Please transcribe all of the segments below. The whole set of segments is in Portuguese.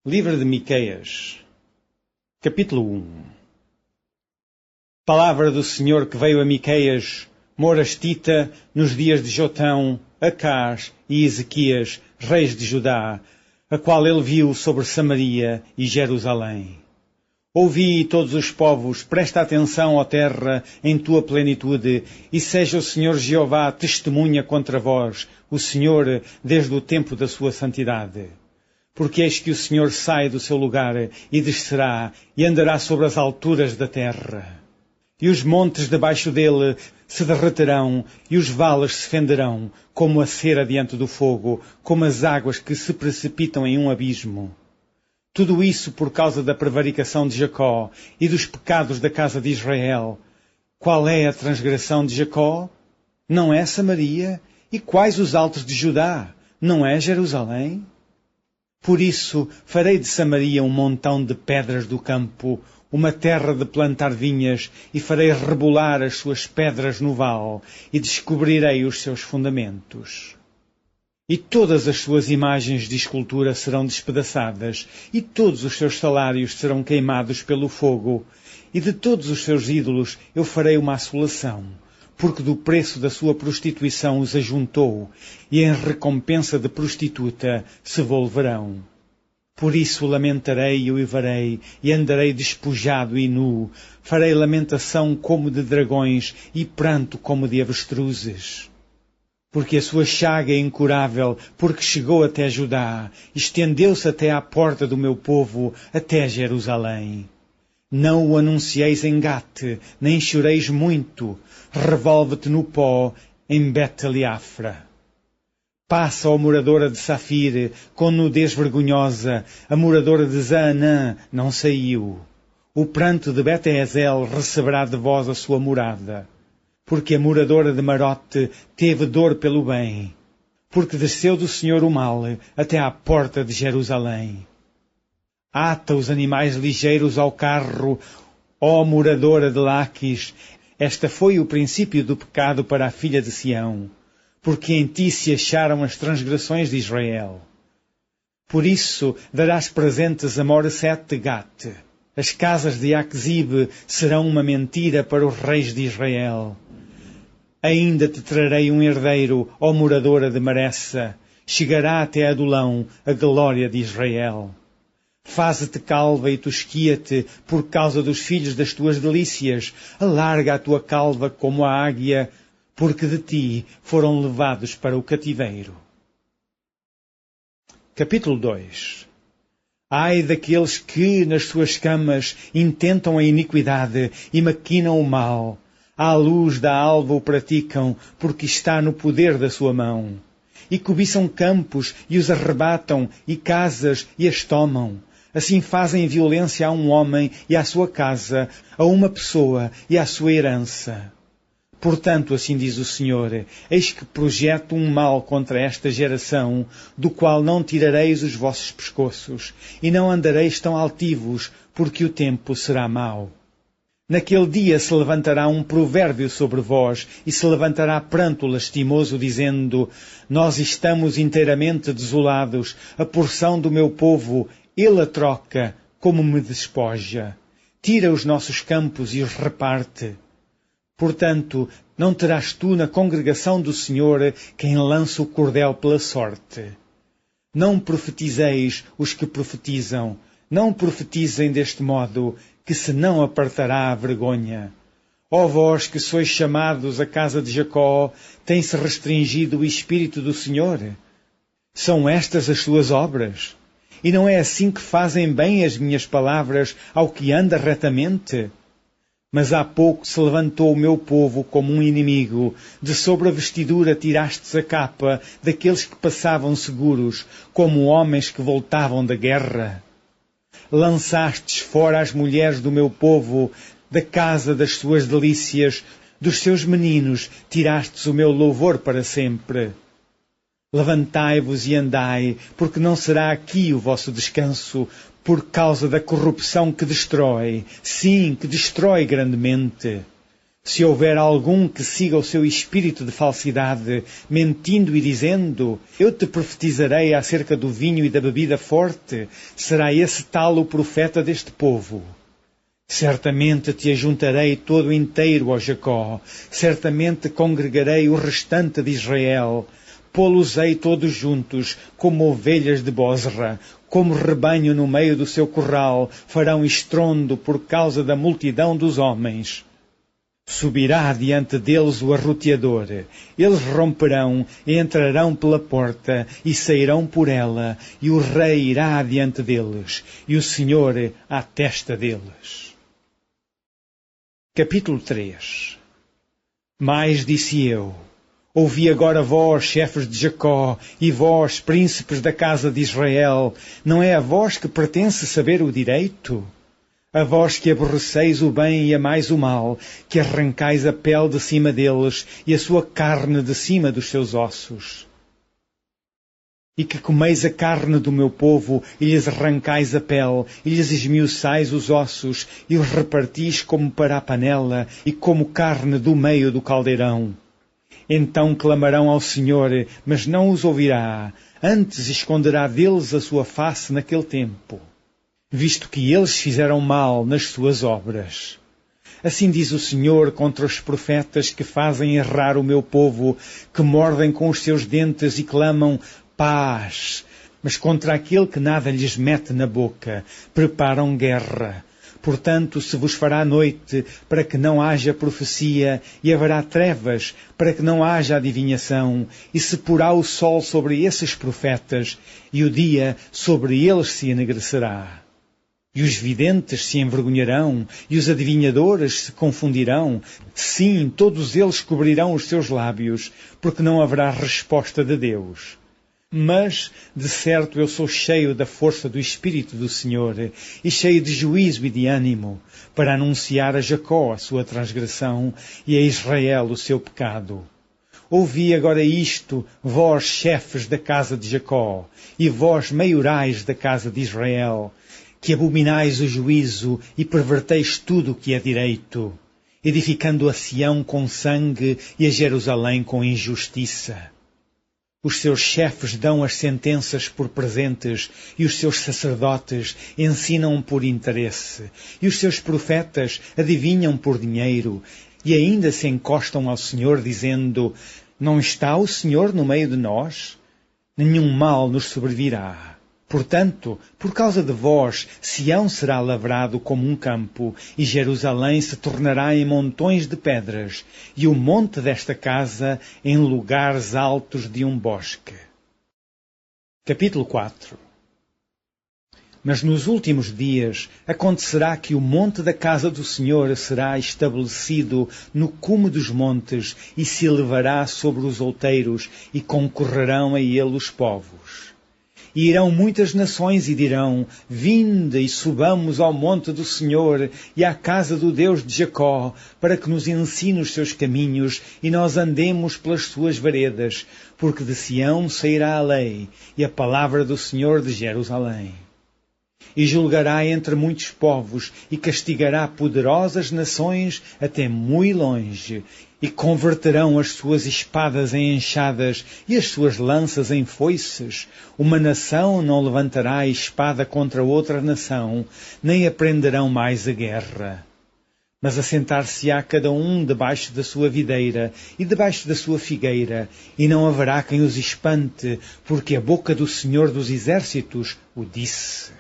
Livro de Miqueias, capítulo 1. Palavra do Senhor que veio a Miqueias, morastita, nos dias de Jotão, Acás e Ezequias, reis de Judá, a qual ele viu sobre Samaria e Jerusalém. Ouvi, todos os povos, presta atenção, ó terra, em tua plenitude, e seja o Senhor Jeová testemunha contra vós, o Senhor, desde o tempo da sua santidade. Porque eis que o Senhor sai do seu lugar e descerá e andará sobre as alturas da terra. E os montes debaixo dele se derreterão e os vales se fenderão, como a cera diante do fogo, como as águas que se precipitam em um abismo. Tudo isso por causa da prevaricação de Jacó e dos pecados da casa de Israel. Qual é a transgressão de Jacó? Não é Samaria? E quais os altos de Judá? Não é Jerusalém? Por isso farei de Samaria um montão de pedras do campo, uma terra de plantar vinhas, e farei rebolar as suas pedras no vale, e descobrirei os seus fundamentos. E todas as suas imagens de escultura serão despedaçadas, e todos os seus salários serão queimados pelo fogo, e de todos os seus ídolos eu farei uma assolação, porque do preço da sua prostituição os ajuntou, e em recompensa de prostituta se volverão. Por isso lamentarei e uivarei, e andarei despojado e nu, farei lamentação como de dragões, e pranto como de avestruzes. Porque a sua chaga é incurável, porque chegou até Judá, estendeu-se até à porta do meu povo, até Jerusalém. Não o anuncieis em Gate, nem choreis muito, revolve-te no pó, em Bet-Leafra. Passa, ó moradora de Safir, com nudez vergonhosa, a moradora de Zaanã não saiu. O pranto de Bet-Ezel receberá de vós a sua morada. Porque a moradora de Marote teve dor pelo bem, porque desceu do Senhor o mal até à porta de Jerusalém. Ata os animais ligeiros ao carro, ó moradora de Laquis, esta foi o princípio do pecado para a filha de Sião, porque em ti se acharam as transgressões de Israel. Por isso darás presentes a Moreset de Gate. As casas de Aquzib serão uma mentira para os reis de Israel. Ainda te trarei um herdeiro, ó moradora de Maressa, chegará até Adulão a glória de Israel. Faze-te calva e tosquia-te por causa dos filhos das tuas delícias, alarga a tua calva como a águia, porque de ti foram levados para o cativeiro. Capítulo 2. Ai daqueles que, nas suas camas, intentam a iniquidade e maquinam o mal. À luz da alva o praticam, porque está no poder da sua mão. E cobiçam campos e os arrebatam, e casas e as tomam. Assim fazem violência a um homem e à sua casa, a uma pessoa e à sua herança. Portanto, assim diz o Senhor, eis que projeto um mal contra esta geração, do qual não tirareis os vossos pescoços, e não andareis tão altivos, porque o tempo será mau. Naquele dia se levantará um provérbio sobre vós, e se levantará pranto lastimoso, dizendo, nós estamos inteiramente desolados, a porção do meu povo, ele a troca, como me despoja. Tira os nossos campos e os reparte. Portanto, não terás tu na congregação do Senhor quem lança o cordel pela sorte. Não profetizeis os que profetizam, não profetizem deste modo, que se não apartará a vergonha. Ó vós que sois chamados a casa de Jacó, tem-se restringido o Espírito do Senhor? São estas as suas obras? E não é assim que fazem bem as minhas palavras ao que anda retamente? Mas há pouco se levantou o meu povo como um inimigo, de sobre a vestidura tirastes a capa daqueles que passavam seguros, como homens que voltavam da guerra. Lançastes fora as mulheres do meu povo, da casa das suas delícias, dos seus meninos tirastes o meu louvor para sempre. Levantai-vos e andai, porque não será aqui o vosso descanso, por causa da corrupção que destrói, sim, que destrói grandemente. Se houver algum que siga o seu espírito de falsidade, mentindo e dizendo, eu te profetizarei acerca do vinho e da bebida forte, será esse tal o profeta deste povo. Certamente te ajuntarei todo inteiro, ó Jacó, certamente congregarei o restante de Israel, pô-los-ei todos juntos, como ovelhas de Bosra, como rebanho no meio do seu curral, farão estrondo por causa da multidão dos homens. Subirá diante deles o arroteador, eles romperão e entrarão pela porta e sairão por ela, e o rei irá diante deles, e o Senhor à testa deles. Capítulo 3. Mais disse eu, ouvi agora vós, chefes de Jacó, e vós, príncipes da casa de Israel, não é a vós que pertence saber o direito? A vós que aborreceis o bem e amais o mal, que arrancais a pele de cima deles e a sua carne de cima dos seus ossos. E que comeis a carne do meu povo e lhes arrancais a pele e lhes esmiuçais os ossos e os repartis como para a panela e como carne do meio do caldeirão. Então clamarão ao Senhor, mas não os ouvirá, antes esconderá deles a sua face naquele tempo, visto que eles fizeram mal nas suas obras. Assim diz o Senhor contra os profetas que fazem errar o meu povo, que mordem com os seus dentes e clamam paz, mas contra aquele que nada lhes mete na boca, preparam guerra. Portanto, se vos fará noite, para que não haja profecia, e haverá trevas, para que não haja adivinhação, e se porá o sol sobre esses profetas, e o dia sobre eles se enegrecerá. E os videntes se envergonharão, e os adivinhadores se confundirão. Sim, todos eles cobrirão os seus lábios, porque não haverá resposta de Deus. Mas, de certo, eu sou cheio da força do Espírito do Senhor, e cheio de juízo e de ânimo, para anunciar a Jacó a sua transgressão, e a Israel o seu pecado. Ouvi agora isto, vós, chefes da casa de Jacó, e vós, maiorais da casa de Israel, que abominais o juízo e perverteis tudo o que é direito, edificando a Sião com sangue e a Jerusalém com injustiça. Os seus chefes dão as sentenças por presentes, e os seus sacerdotes ensinam por interesse, e os seus profetas adivinham por dinheiro, e ainda se encostam ao Senhor, dizendo, não está o Senhor no meio de nós? Nenhum mal nos sobrevirá. Portanto, por causa de vós, Sião será lavrado como um campo, e Jerusalém se tornará em montões de pedras, e o monte desta casa em lugares altos de um bosque. Capítulo 4. Mas nos últimos dias acontecerá que o monte da casa do Senhor será estabelecido no cume dos montes, e se elevará sobre os outeiros, e concorrerão a ele os povos. E irão muitas nações e dirão, vinde e subamos ao monte do Senhor e à casa do Deus de Jacó, para que nos ensine os seus caminhos e nós andemos pelas suas veredas, porque de Sião sairá a lei e a palavra do Senhor de Jerusalém. E julgará entre muitos povos e castigará poderosas nações até muito longe, e converterão as suas espadas em enxadas e as suas lanças em foices. Uma nação não levantará a espada contra outra nação, nem aprenderão mais a guerra. Mas assentar-se-á cada um debaixo da sua videira e debaixo da sua figueira, e não haverá quem os espante, porque a boca do Senhor dos Exércitos o disse.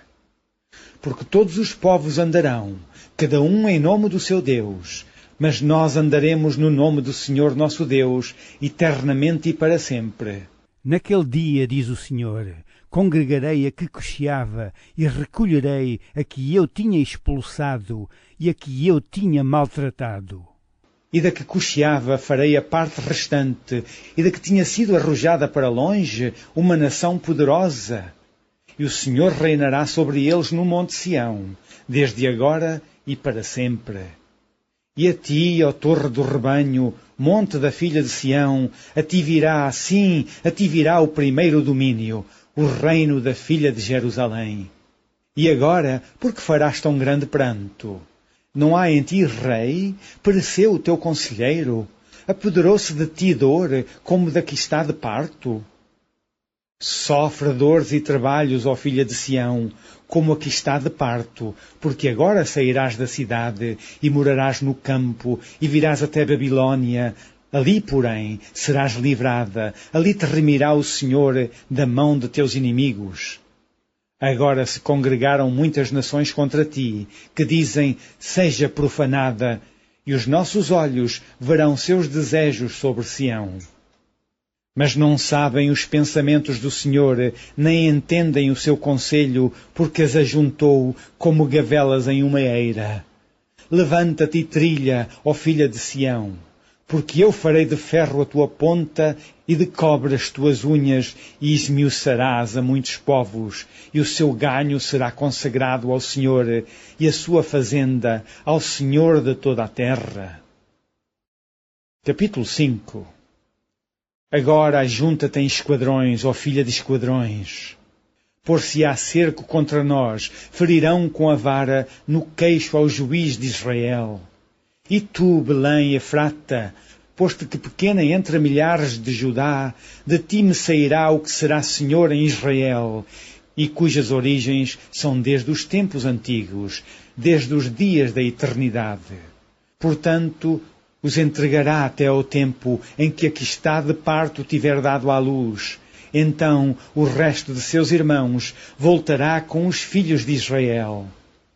Porque todos os povos andarão, cada um em nome do seu Deus, mas nós andaremos no nome do Senhor nosso Deus, eternamente e para sempre. Naquele dia, diz o Senhor, congregarei a que cocheava e recolherei a que eu tinha expulsado e a que eu tinha maltratado. E da que cocheava farei a parte restante, e da que tinha sido arrojada para longe, uma nação poderosa. E o Senhor reinará sobre eles no monte Sião, desde agora e para sempre. E a ti, ó torre do rebanho, monte da filha de Sião, a ti virá, sim, a ti virá o primeiro domínio, o reino da filha de Jerusalém. E agora, por que farás tão grande pranto? Não há em ti rei? Pereceu o teu conselheiro? Apoderou-se de ti dor, como da que está de parto? Sofre dores e trabalhos, ó filha de Sião, como a que está de parto, porque agora sairás da cidade e morarás no campo e virás até Babilônia. Ali, porém, serás livrada, ali te remirá o Senhor da mão de teus inimigos. Agora se congregaram muitas nações contra ti, que dizem, seja profanada, e os nossos olhos verão seus desejos sobre Sião. Mas não sabem os pensamentos do Senhor, nem entendem o seu conselho, porque as ajuntou como gavelas em uma eira. Levanta-te e trilha, ó filha de Sião, porque eu farei de ferro a tua ponta e de cobre as tuas unhas, e esmiuçarás a muitos povos, e o seu ganho será consagrado ao Senhor, e a sua fazenda ao Senhor de toda a terra. Capítulo 5. Agora ajunta-te em esquadrões, ó filha de esquadrões. Por-se-á cerco contra nós, ferirão com a vara no queixo ao juiz de Israel. E tu, Belém Efrata, posto que pequena entre milhares de Judá, de ti me sairá o que será Senhor em Israel, e cujas origens são desde os tempos antigos, desde os dias da eternidade. Portanto, os entregará até ao tempo em que a que está de parto tiver dado à luz. Então o resto de seus irmãos voltará com os filhos de Israel.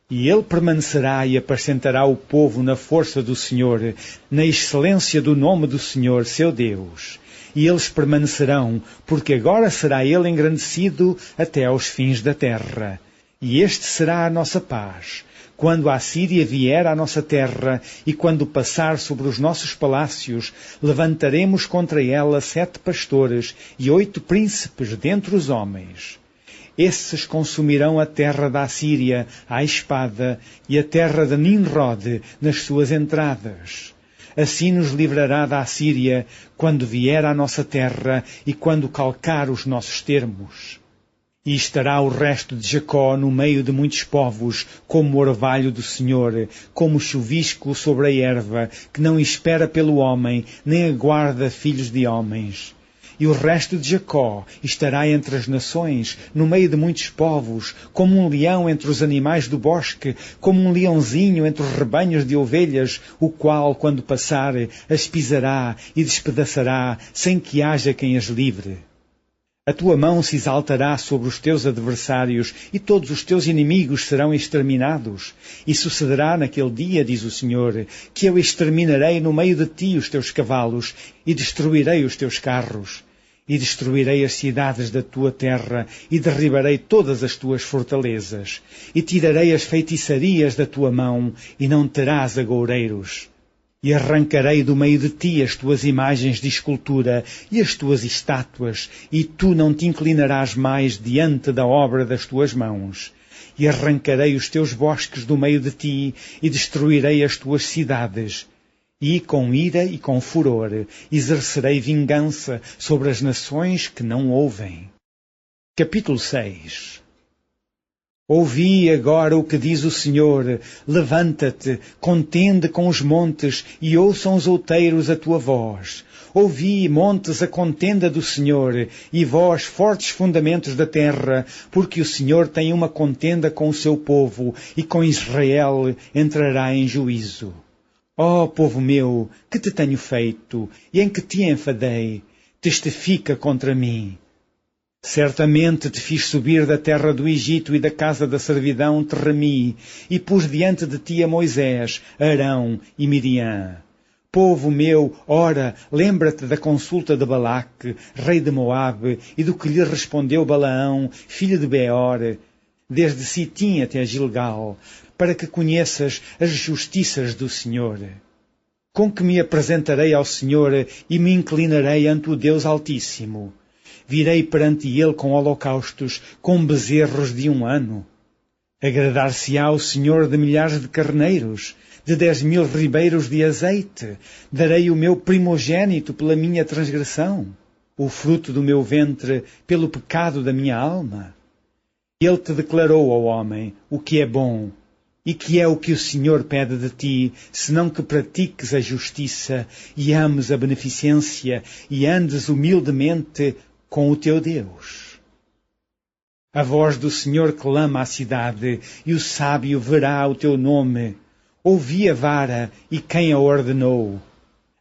E ele permanecerá e apacentará o povo na força do Senhor, na excelência do nome do Senhor, seu Deus. E eles permanecerão, porque agora será ele engrandecido até aos fins da terra. E este será a nossa paz. Quando a Assíria vier à nossa terra e quando passar sobre os nossos palácios, levantaremos contra ela 7 pastores e 8 príncipes dentre os homens. Esses consumirão a terra da Assíria à espada e a terra de Nimrod nas suas entradas. Assim nos livrará da Assíria quando vier à nossa terra e quando calcar os nossos termos. E estará o resto de Jacó no meio de muitos povos, como o orvalho do Senhor, como o chuvisco sobre a erva, que não espera pelo homem, nem aguarda filhos de homens. E o resto de Jacó estará entre as nações, no meio de muitos povos, como um leão entre os animais do bosque, como um leãozinho entre os rebanhos de ovelhas, o qual, quando passar, as pisará e despedaçará, sem que haja quem as livre. A tua mão se exaltará sobre os teus adversários, e todos os teus inimigos serão exterminados. E sucederá naquele dia, diz o Senhor, que eu exterminarei no meio de ti os teus cavalos, e destruirei os teus carros. E destruirei as cidades da tua terra, e derribarei todas as tuas fortalezas. E tirarei as feitiçarias da tua mão, e não terás agoureiros. E arrancarei do meio de ti as tuas imagens de escultura e as tuas estátuas, e tu não te inclinarás mais diante da obra das tuas mãos. E arrancarei os teus bosques do meio de ti, e destruirei as tuas cidades. E com ira e com furor exercerei vingança sobre as nações que não ouvem. Capítulo 6. Ouvi agora o que diz o Senhor, levanta-te, contende com os montes, e ouçam os outeiros a tua voz. Ouvi, montes, a contenda do Senhor, e vós, fortes fundamentos da terra, porque o Senhor tem uma contenda com o seu povo, e com Israel entrará em juízo. Ó povo meu, que te tenho feito, e em que te enfadei? Testifica contra mim. Certamente te fiz subir da terra do Egito e da casa da servidão te remi, e pus diante de ti a Moisés, Arão e Miriam. Povo meu, ora, lembra-te da consulta de Balaque, rei de Moabe, e do que lhe respondeu Balaão, filho de Beor, desde Sitim até Gilgal, para que conheças as justiças do Senhor. Com que me apresentarei ao Senhor e me inclinarei ante o Deus Altíssimo. Virei perante ele com holocaustos, com bezerros de 1 ano. Agradar-se-á o Senhor de milhares de carneiros, de 10.000 ribeiros de azeite. Darei o meu primogênito pela minha transgressão, o fruto do meu ventre pelo pecado da minha alma. Ele te declarou, ó homem, o que é bom. E que é o que o Senhor pede de ti, senão que pratiques a justiça e ames a beneficência e andes humildemente com o teu Deus. A voz do Senhor clama à cidade, e o sábio verá o teu nome. Ouvi a vara, e quem a ordenou?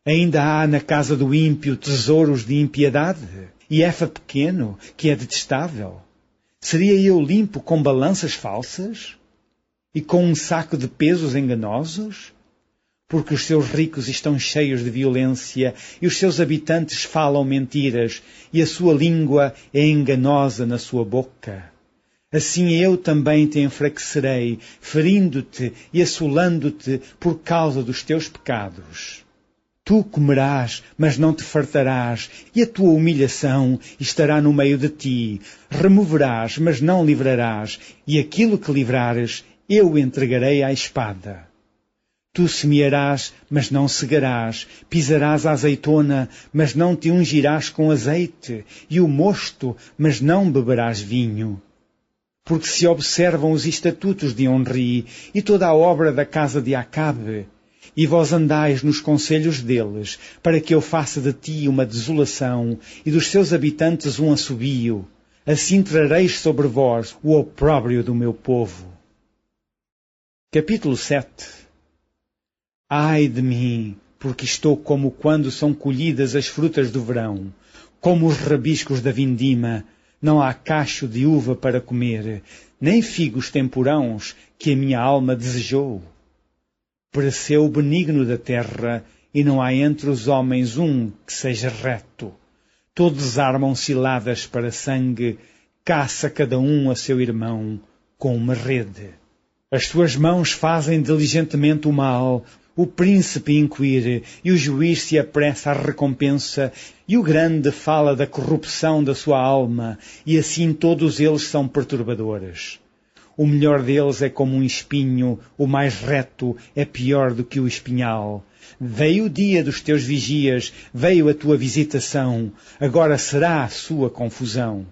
Ainda há na casa do ímpio tesouros de impiedade, e efa pequeno, que é detestável. Seria eu limpo com balanças falsas? E com um saco de pesos enganosos? Porque os seus ricos estão cheios de violência, e os seus habitantes falam mentiras, e a sua língua é enganosa na sua boca. Assim eu também te enfraquecerei, ferindo-te e assolando-te por causa dos teus pecados. Tu comerás, mas não te fartarás, e a tua humilhação estará no meio de ti. Removerás, mas não livrarás, e aquilo que livrares, eu entregarei à espada. Tu semearás, mas não cegarás, pisarás a azeitona, mas não te ungirás com azeite, e o mosto, mas não beberás vinho. Porque se observam os estatutos de Onri e toda a obra da casa de Acabe, e vós andais nos conselhos deles, para que eu faça de ti uma desolação e dos seus habitantes um assobio, assim trareis sobre vós o opróbrio do meu povo. Capítulo 7. Ai de mim, porque estou como quando são colhidas as frutas do verão, como os rabiscos da vindima. Não há cacho de uva para comer, nem figos temporãos que a minha alma desejou. Pereceu o benigno da terra, e não há entre os homens um que seja reto. Todos armam ciladas para sangue, caça cada um a seu irmão com uma rede. As suas mãos fazem diligentemente o mal, o príncipe inquire, e o juiz se apressa à recompensa, e o grande fala da corrupção da sua alma, e assim todos eles são perturbadores. O melhor deles é como um espinho, o mais reto é pior do que o espinhal. Veio o dia dos teus vigias, veio a tua visitação, agora será a sua confusão.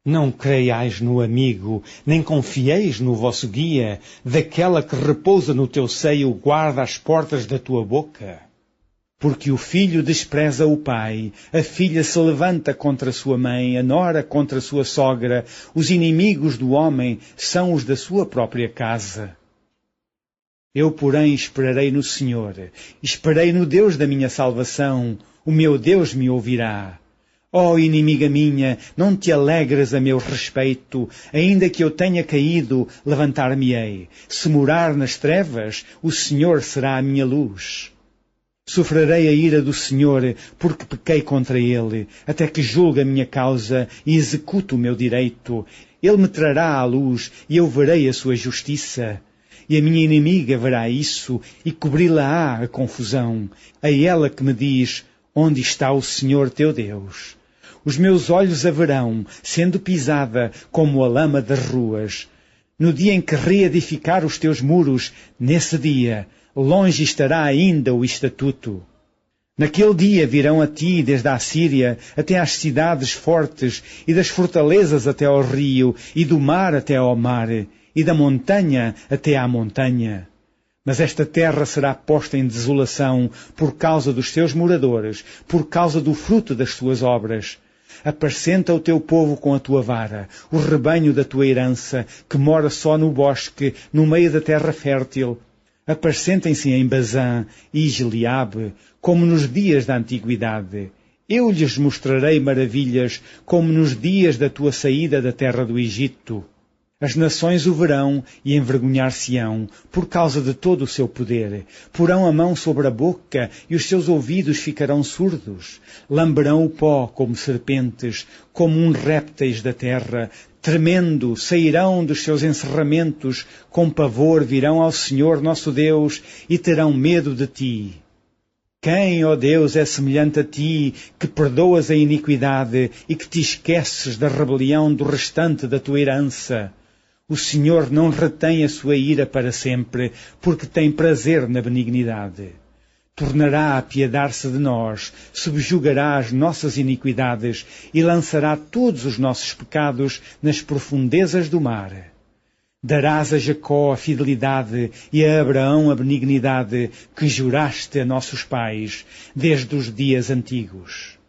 Não creiais no amigo, nem confieis no vosso guia, daquela que repousa no teu seio guarda as portas da tua boca. Porque o filho despreza o pai, a filha se levanta contra sua mãe, a nora contra sua sogra, os inimigos do homem são os da sua própria casa. Eu, porém, esperarei no Senhor, esperei no Deus da minha salvação, o meu Deus me ouvirá. Ó inimiga minha, não te alegres a meu respeito, ainda que eu tenha caído, levantar-me-ei. Se morar nas trevas, o Senhor será a minha luz. Sofrerei a ira do Senhor, porque pequei contra Ele, até que julgue a minha causa e execute o meu direito. Ele me trará à luz, e eu verei a sua justiça. E a minha inimiga verá isso, e cobri-la-á a confusão. A ela que me diz, onde está o Senhor teu Deus? Os meus olhos a verão, sendo pisada como a lama das ruas. No dia em que reedificar os teus muros, nesse dia, longe estará ainda o estatuto. Naquele dia virão a ti, desde a Assíria, até às cidades fortes, e das fortalezas até ao rio, e do mar até ao mar, e da montanha até à montanha. Mas esta terra será posta em desolação por causa dos seus moradores, por causa do fruto das suas obras. Apacenta o teu povo com a tua vara, o rebanho da tua herança, que mora só no bosque, no meio da terra fértil. Apacentem-se em Bazã e Gileade, como nos dias da antiguidade. Eu lhes mostrarei maravilhas, como nos dias da tua saída da terra do Egito. As nações o verão e envergonhar-se-ão, por causa de todo o seu poder. Porão a mão sobre a boca e os seus ouvidos ficarão surdos. Lamberão o pó como serpentes, como uns répteis da terra. Tremendo, sairão dos seus encerramentos, com pavor virão ao Senhor nosso Deus e terão medo de ti. Quem, ó Deus, é semelhante a ti, que perdoas a iniquidade e que te esqueces da rebelião do restante da tua herança? O Senhor não retém a sua ira para sempre, porque tem prazer na benignidade. Tornará a apiedar-se de nós, subjugará as nossas iniquidades e lançará todos os nossos pecados nas profundezas do mar. Darás a Jacó a fidelidade e a Abraão a benignidade que juraste a nossos pais desde os dias antigos.